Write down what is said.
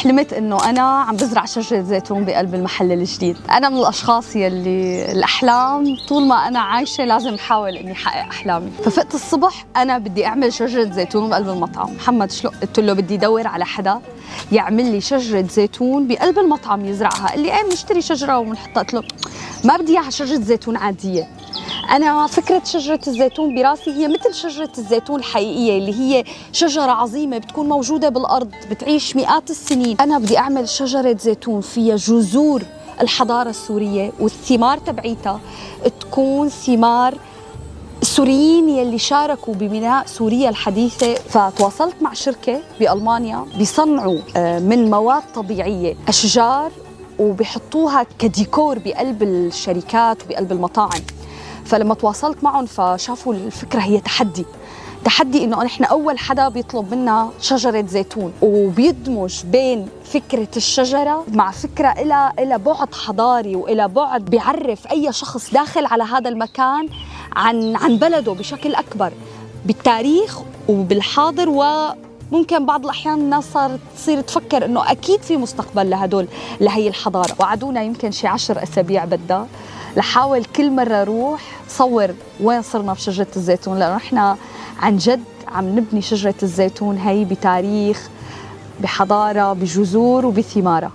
حلمت إنه أنا عم بزرع شجرة زيتون بقلب المحل الجديد. أنا من الأشخاص يلي الأحلام طول ما أنا عايشة لازم أحاول إني أحقق أحلامي. ففقت الصبح أنا بدي أعمل شجرة زيتون بقلب المطعم. محمد شلون؟ قلت له بدي أدور على حدا يعمل لي شجرة زيتون بقلب المطعم يزرعها. قال لي إيه بنشتري شجرة وبنحطها. قلت له ما بدي إياها شجرة زيتون عادية. أنا فكرة شجرة الزيتون براسي هي مثل شجرة الزيتون الحقيقية اللي هي شجرة عظيمة بتكون موجودة بالأرض بتعيش مئات السنين. أنا بدي أعمل شجرة زيتون فيها جذور الحضارة السورية والثمار تبعيتها تكون ثمار السوريين يلي شاركوا ببناء سوريا الحديثة. فتواصلت مع شركة بألمانيا بيصنعوا من مواد طبيعية أشجار وبيحطوها كديكور بقلب الشركات وبقلب المطاعم. فلما تواصلت معهم فشافوا الفكرة هي تحدي إنه نحن أول حدا بيطلب منا شجرة زيتون وبيدمج بين فكرة الشجرة مع فكرة إلى بعد حضاري وإلى بعد بيعرف أي شخص داخل على هذا المكان عن بلده بشكل أكبر بالتاريخ وبالحاضر. وممكن بعض الأحيان الناس صارت تصير تفكر إنه أكيد في مستقبل لهي الحضارة. وعدونا يمكن شي 10 أسابيع بدها لحاول كل مرة أروح صور وين صرنا بشجرة الزيتون، لأنه إحنا عن جد عم نبني شجرة الزيتون هي بتاريخ بحضارة بجذور وبثمارة.